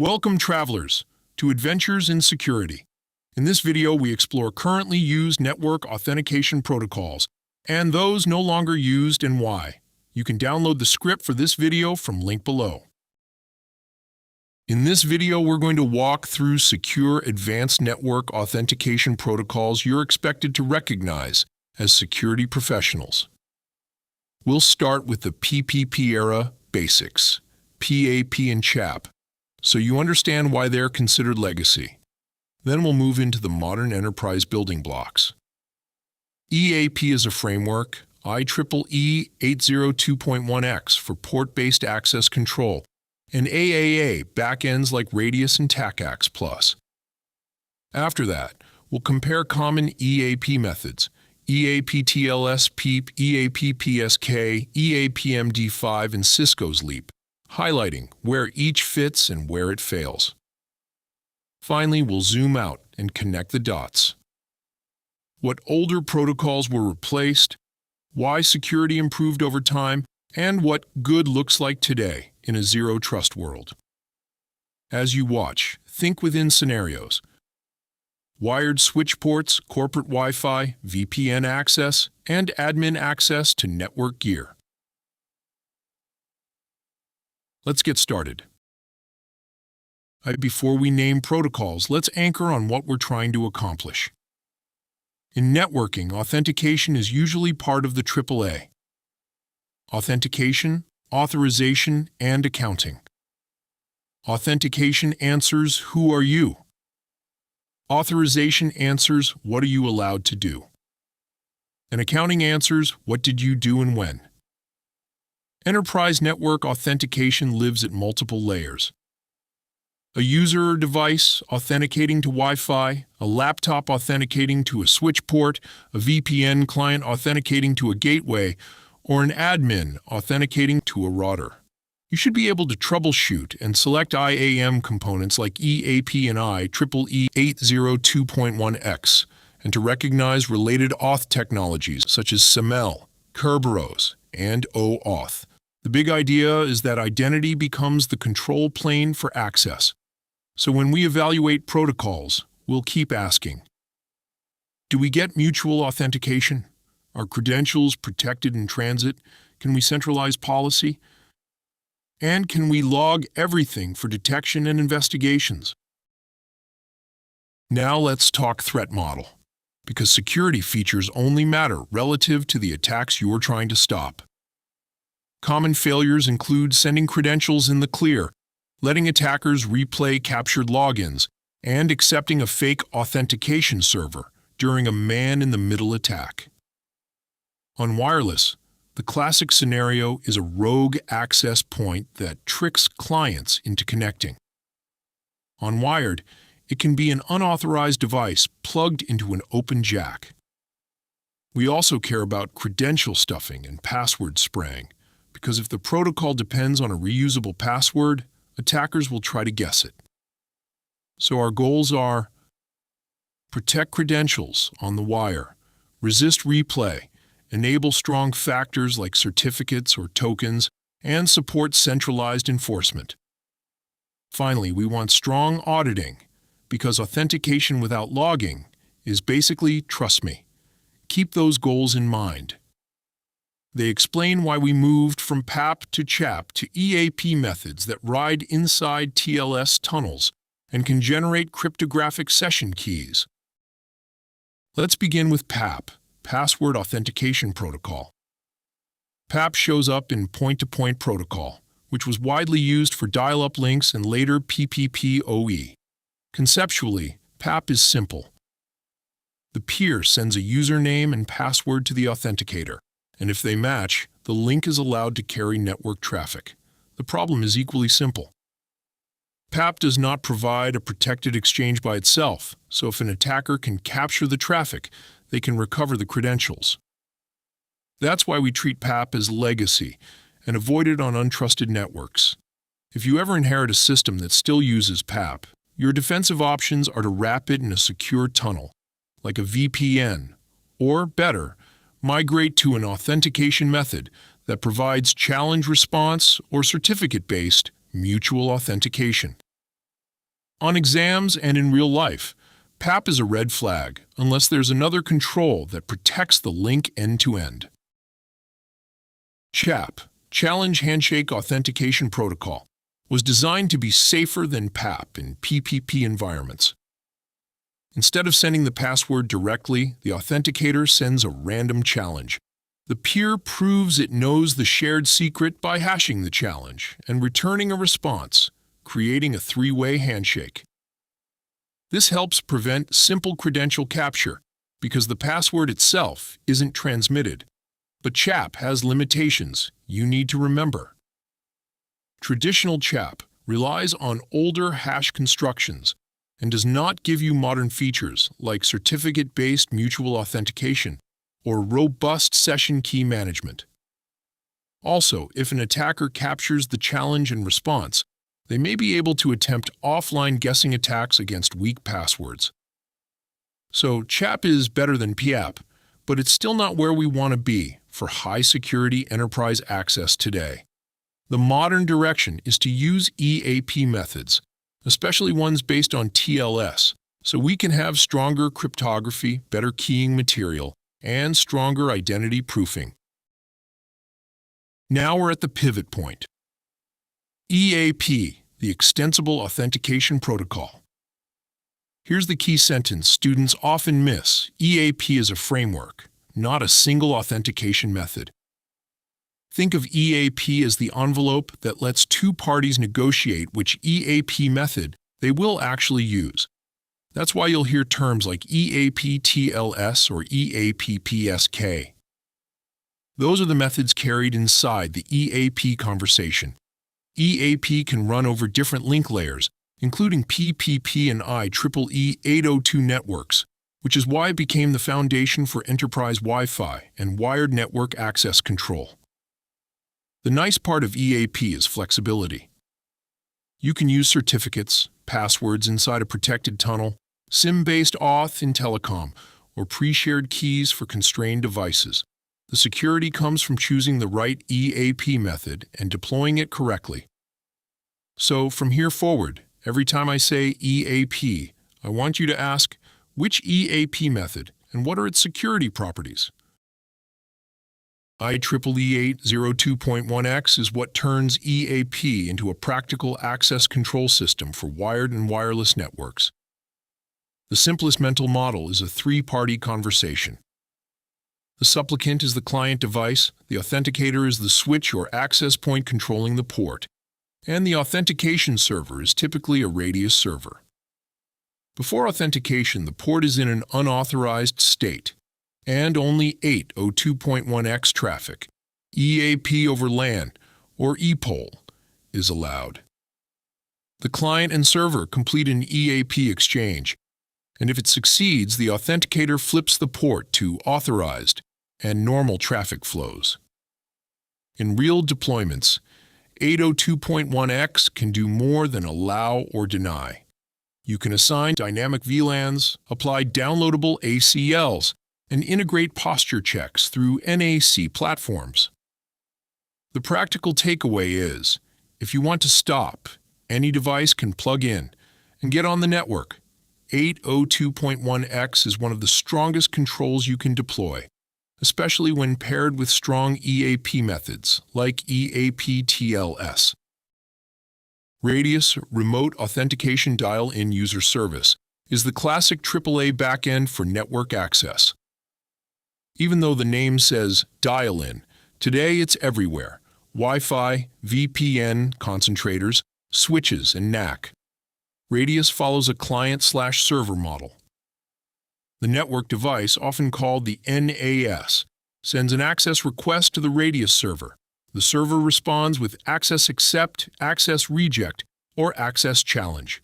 Welcome, travelers, to Adventures in Security. In this video, we explore currently used network authentication protocols and those no longer used and why. You can download the script for this video from link below. In this video, we're going to walk through secure advanced network authentication protocols you're expected to recognize as security professionals. We'll start with the PPP-era basics, PAP and CHAP, so you understand why they're considered legacy. Then we'll move into the modern enterprise building blocks. EAP is a framework, IEEE 802.1x for port-based access control, and AAA backends like RADIUS and TACACS+. After that, we'll compare common EAP methods, EAP TLS, PEAP, EAP PSK, EAP MD5, and Cisco's LEAP, highlighting where each fits and where it fails. Finally, we'll zoom out and connect the dots. What older protocols were replaced, why security improved over time, and what good looks like today in a zero-trust world. As you watch, think within scenarios. Wired switch ports, corporate Wi-Fi, VPN access, and admin access to network gear. Let's get started. Before we name protocols, let's anchor on what we're trying to accomplish. In networking, authentication is usually part of the AAA. Authentication, authorization, and accounting. Authentication answers, who are you? Authorization answers, what are you allowed to do? And accounting answers, what did you do and when? Enterprise network authentication lives at multiple layers. A user or device authenticating to Wi-Fi, a laptop authenticating to a switch port, a VPN client authenticating to a gateway, or an admin authenticating to a router. You should be able to troubleshoot and select IAM components like EAP and IEEE 802.1x, and to recognize related auth technologies such as SAML, Kerberos, and OAuth. The big idea is that identity becomes the control plane for access. So when we evaluate protocols, we'll keep asking, do we get mutual authentication? Are credentials protected in transit? Can we centralize policy? And can we log everything for detection and investigations? Now let's talk threat model, because security features only matter relative to the attacks you're trying to stop. Common failures include sending credentials in the clear, letting attackers replay captured logins, and accepting a fake authentication server during a man-in-the-middle attack. On wireless, the classic scenario is a rogue access point that tricks clients into connecting. On wired, it can be an unauthorized device plugged into an open jack. We also care about credential stuffing and password spraying, because if the protocol depends on a reusable password, attackers will try to guess it. So our goals are: protect credentials on the wire, resist replay, enable strong factors like certificates or tokens, and support centralized enforcement. Finally, we want strong auditing, because authentication without logging is basically trust me. Keep those goals in mind. They explain why we moved from PAP to CHAP to EAP methods that ride inside TLS tunnels and can generate cryptographic session keys. Let's begin with PAP, Password Authentication Protocol. PAP shows up in point-to-point protocol, which was widely used for dial-up links and later PPP-OE. Conceptually, PAP is simple. The peer sends a username and password to the authenticator, and if they match, the link is allowed to carry network traffic. The problem is equally simple. PAP does not provide a protected exchange by itself, so if an attacker can capture the traffic, they can recover the credentials. That's why we treat PAP as legacy and avoid it on untrusted networks. If you ever inherit a system that still uses PAP, your defensive options are to wrap it in a secure tunnel, like a VPN, or better, migrate to an authentication method that provides challenge response or certificate-based mutual authentication. On exams and in real life, PAP is a red flag unless there's another control that protects the link end-to-end. CHAP, Challenge Handshake Authentication Protocol, was designed to be safer than PAP in PPP environments. Instead of sending the password directly, the authenticator sends a random challenge. The peer proves it knows the shared secret by hashing the challenge and returning a response, creating a three-way handshake. This helps prevent simple credential capture because the password itself isn't transmitted. But CHAP has limitations you need to remember. Traditional CHAP relies on older hash constructions and does not give you modern features like certificate-based mutual authentication or robust session key management. Also, if an attacker captures the challenge and response, they may be able to attempt offline guessing attacks against weak passwords. So CHAP is better than PEAP, but it's still not where we want to be for high-security enterprise access today. The modern direction is to use EAP methods, especially ones based on TLS, so we can have stronger cryptography, better keying material, and stronger identity proofing. Now we're at the pivot point. EAP, the Extensible Authentication Protocol. Here's the key sentence students often miss. EAP is a framework, not a single authentication method. Think of EAP as the envelope that lets two parties negotiate which EAP method they will actually use. That's why you'll hear terms like EAP TLS or EAP PSK. Those are the methods carried inside the EAP conversation. EAP can run over different link layers, including PPP and IEEE 802 networks, which is why it became the foundation for enterprise Wi-Fi and wired network access control. The nice part of EAP is flexibility. You can use certificates, passwords inside a protected tunnel, SIM-based auth in telecom, or pre-shared keys for constrained devices. The security comes from choosing the right EAP method and deploying it correctly. So from here forward, every time I say EAP, I want you to ask, which EAP method and what are its security properties? IEEE 802.1x is what turns EAP into a practical access control system for wired and wireless networks. The simplest mental model is a three-party conversation. The supplicant is the client device, the authenticator is the switch or access point controlling the port, and the authentication server is typically a RADIUS server. Before authentication, the port is in an unauthorized state, and only 802.1x traffic, EAP over LAN, or EPOL, is allowed. The client and server complete an EAP exchange, and if it succeeds, the authenticator flips the port to authorized and normal traffic flows. In real deployments, 802.1x can do more than allow or deny. You can assign dynamic VLANs, apply downloadable ACLs, and integrate posture checks through NAC platforms. The practical takeaway is, if you want to stop, any device can plug in and get on the network. 802.1x is one of the strongest controls you can deploy, especially when paired with strong EAP methods like EAP TLS. RADIUS, Remote Authentication Dial-In User Service, is the classic AAA backend for network access. Even though the name says dial-in, today it's everywhere: Wi-Fi, VPN concentrators, switches, and NAC. RADIUS follows a client/server model. The network device, often called the NAS, sends an access request to the RADIUS server. The server responds with access accept, access reject, or access challenge.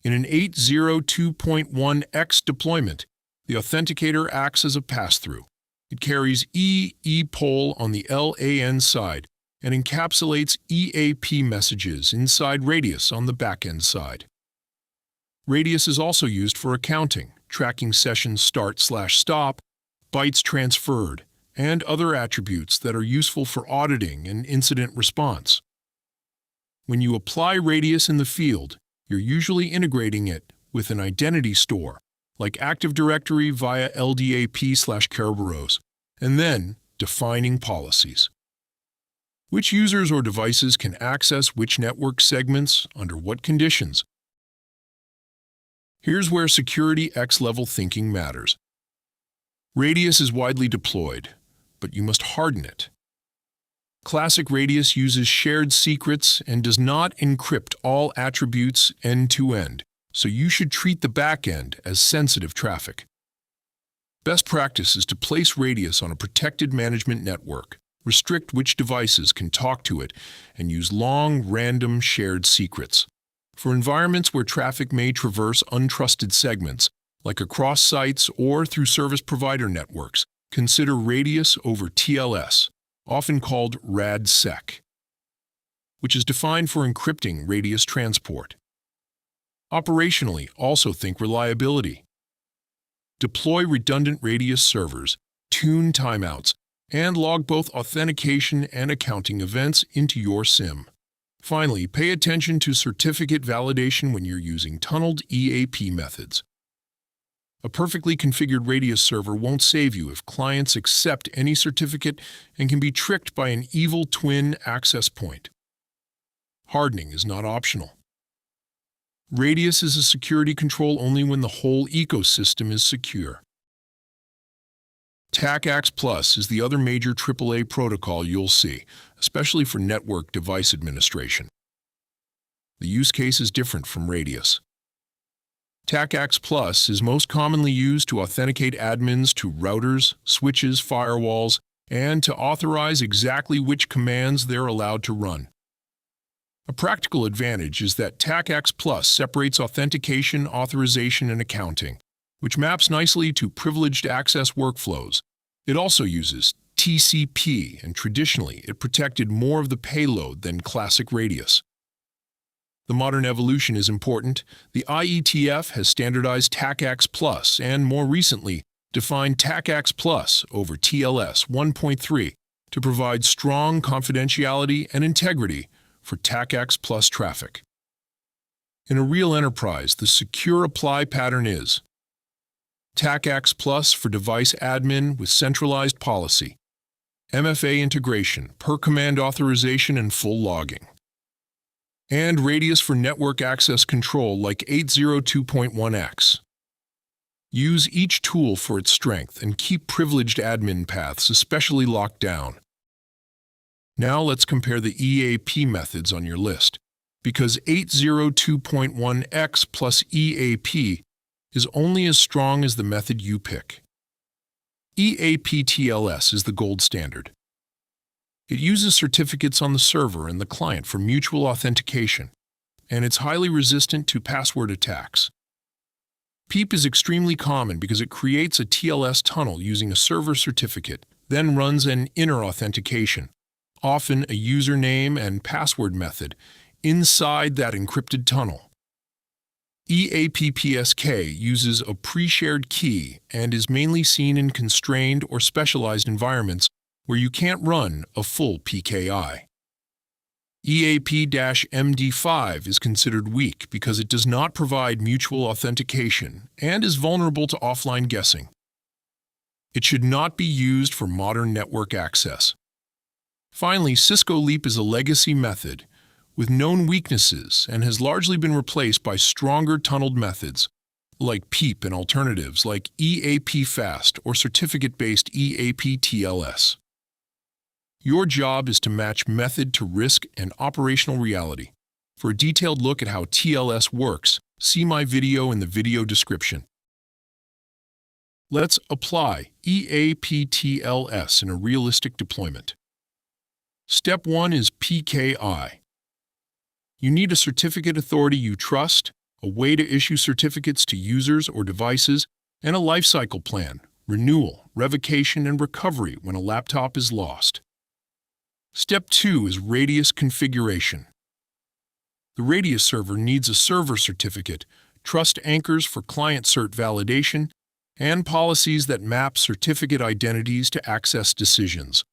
In an 802.1x deployment, the authenticator acts as a pass-through. It carries EPOL on the LAN side and encapsulates EAP messages inside RADIUS on the backend side. RADIUS is also used for accounting, tracking session start/stop, bytes transferred, and other attributes that are useful for auditing and incident response. When you apply RADIUS in the field, You're usually integrating it with an identity store, like Active Directory via LDAP/Kerberos, and then defining policies. Which users or devices can access which network segments under what conditions? Here's where security X-level thinking matters. RADIUS is widely deployed, but you must harden it. Classic RADIUS uses shared secrets and does not encrypt all attributes end-to-end, so you should treat the backend as sensitive traffic. Best practice is to place RADIUS on a protected management network, restrict which devices can talk to it, and use long, random shared secrets. For environments where traffic may traverse untrusted segments, like across sites or through service provider networks, consider RADIUS over TLS, often called RADSec, which is defined for encrypting RADIUS transport. Operationally, also think reliability. Deploy redundant RADIUS servers, tune timeouts, and log both authentication and accounting events into your SIM. Finally, pay attention to certificate validation when you're using tunneled EAP methods. A perfectly configured RADIUS server won't save you if clients accept any certificate and can be tricked by an evil twin access point. Hardening is not optional. RADIUS is a security control only when the whole ecosystem is secure. TACACS Plus is the other major AAA protocol you'll see, especially for network device administration. The use case is different from RADIUS. TACACS Plus is most commonly used to authenticate admins to routers, switches, firewalls, and to authorize exactly which commands they're allowed to run. A practical advantage is that TACACS Plus separates authentication, authorization, and accounting, which maps nicely to privileged access workflows. It also uses TCP, and traditionally it protected more of the payload than classic RADIUS. The modern evolution is important. The IETF has standardized TACACS Plus and, more recently, defined TACACS Plus over TLS 1.3 to provide strong confidentiality and integrity for TACACS Plus traffic. In a real enterprise, the secure apply pattern is TACACS Plus for device admin with centralized policy, MFA integration, per-command authorization and full logging, and RADIUS for network access control like 802.1x. Use each tool for its strength and keep privileged admin paths especially locked down. Now let's compare the EAP methods on your list, because 802.1x plus EAP is only as strong as the method you pick. EAP TLS is the gold standard. It uses certificates on the server and the client for mutual authentication, and it's highly resistant to password attacks. PEAP is extremely common because it creates a TLS tunnel using a server certificate, then runs an inner authentication, often a username and password method, inside that encrypted tunnel. EAP PSK uses a pre-shared key and is mainly seen in constrained or specialized environments where you can't run a full PKI. EAP MD5 is considered weak because it does not provide mutual authentication and is vulnerable to offline guessing. It should not be used for modern network access. Finally, Cisco LEAP is a legacy method with known weaknesses and has largely been replaced by stronger tunneled methods like PEAP and alternatives like EAP Fast or certificate-based EAP TLS. Your job is to match method to risk and operational reality. For a detailed look at how TLS works, see my video in the video description. Let's apply EAP TLS in a realistic deployment. Step 1 is PKI. You need a certificate authority you trust, a way to issue certificates to users or devices, and a lifecycle plan, renewal, revocation, and recovery when a laptop is lost. Step 2 is RADIUS configuration. The RADIUS server needs a server certificate, trust anchors for client cert validation, and policies that map certificate identities to access decisions,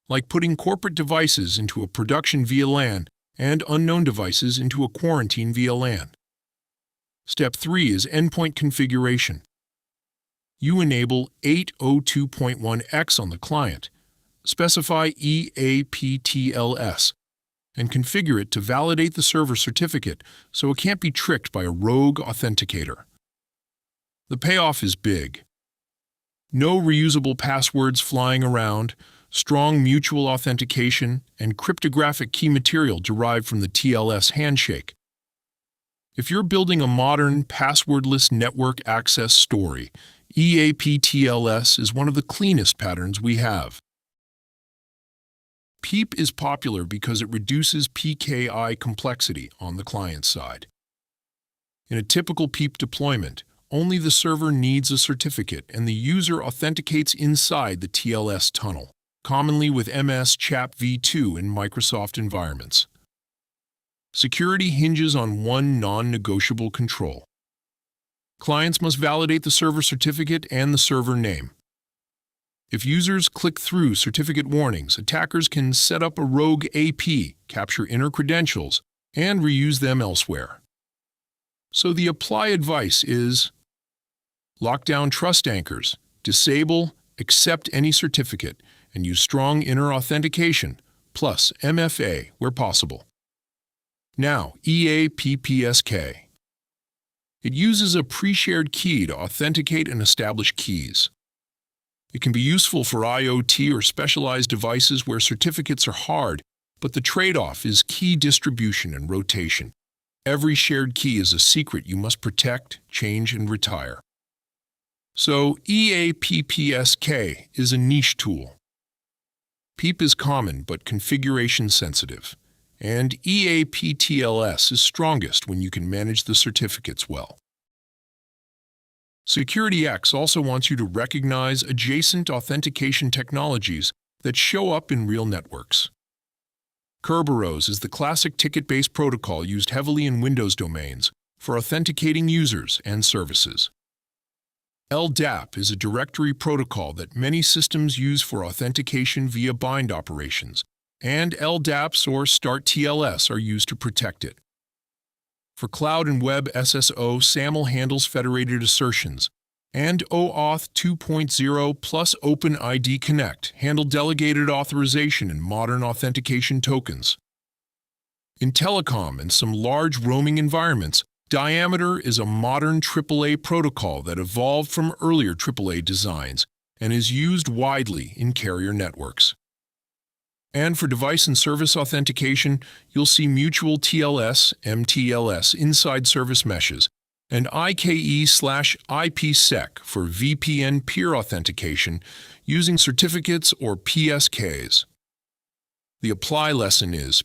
like putting corporate devices into a production via LAN and unknown devices into a quarantine via LAN. Step 3 is endpoint configuration. You enable 802.1x on the client, specify EAP TLS, and configure it to validate the server certificate so it can't be tricked by a rogue authenticator. The payoff is big. No reusable passwords flying around, strong mutual authentication, and cryptographic key material derived from the TLS handshake. If you're building a modern, passwordless network access story, EAP TLS is one of the cleanest patterns we have. PEAP is popular because it reduces PKI complexity on the client side. In a typical PEAP deployment, only the server needs a certificate and the user authenticates inside the TLS tunnel, commonly with MS CHAP v2 in Microsoft environments. Security hinges on one non-negotiable control. Clients must validate the server certificate and the server name. If users click through certificate warnings, attackers can set up a rogue AP, capture inner credentials, and reuse them elsewhere. So the apply advice is: lock down trust anchors, disable, accept any certificate, and use strong inner authentication, plus MFA where possible. Now, EAP PSK. It uses a pre-shared key to authenticate and establish keys. It can be useful for IoT or specialized devices where certificates are hard, but the trade-off is key distribution and rotation. Every shared key is a secret you must protect, change, and retire. So, EAP PSK is a niche tool. PEAP is common but configuration sensitive, and EAP TLS is strongest when you can manage the certificates well. SecurityX also wants you to recognize adjacent authentication technologies that show up in real networks. Kerberos is the classic ticket-based protocol used heavily in Windows domains for authenticating users and services. LDAP is a directory protocol that many systems use for authentication via bind operations, and LDAPs or Start TLS are used to protect it. For cloud and web SSO, SAML handles federated assertions, and OAuth 2.0 plus OpenID Connect handle delegated authorization and modern authentication tokens. In telecom and some large roaming environments, Diameter is a modern AAA protocol that evolved from earlier AAA designs and is used widely in carrier networks. And for device and service authentication, you'll see mutual TLS, MTLS inside service meshes, and IKE/IPsec for VPN peer authentication using certificates or PSKs. The apply lesson is: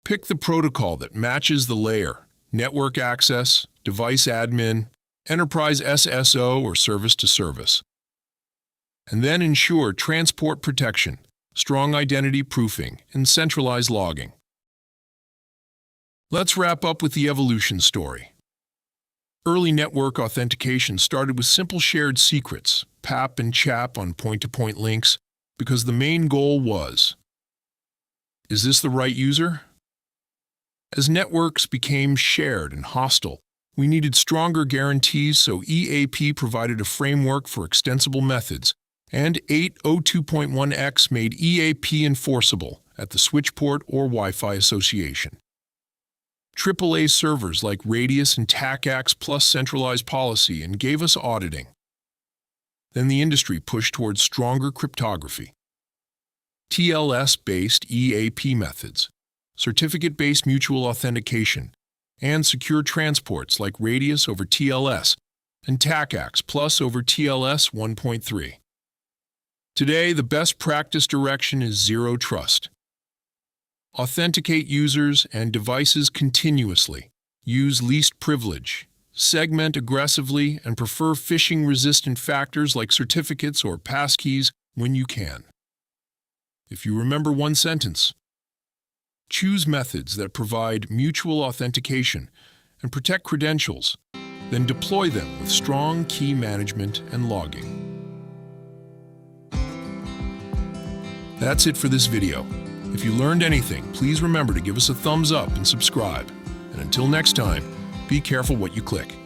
pick the protocol that matches the layer, network access, device admin, enterprise SSO or service to service. And then ensure transport protection, strong identity proofing, and centralized logging. Let's wrap up with the evolution story. Early network authentication started with simple shared secrets, PAP and CHAP on point-to-point links, because the main goal was: is this the right user? As networks became shared and hostile, we needed stronger guarantees, so EAP provided a framework for extensible methods, and 802.1x made EAP enforceable at the switchport or Wi-Fi association. AAA servers like RADIUS and TACACS plus centralized policy and gave us auditing. Then the industry pushed towards stronger cryptography. TLS-based EAP methods, certificate-based mutual authentication, and secure transports like RADIUS over TLS and TACACS plus over TLS 1.3. Today, the best practice direction is zero trust. Authenticate users and devices continuously, use least privilege, segment aggressively, and prefer phishing-resistant factors like certificates or passkeys when you can. If you remember one sentence, choose methods that provide mutual authentication and protect credentials, then deploy them with strong key management and logging. That's it for this video. If you learned anything, please remember to give us a thumbs up and subscribe. And until next time, Be careful what you click.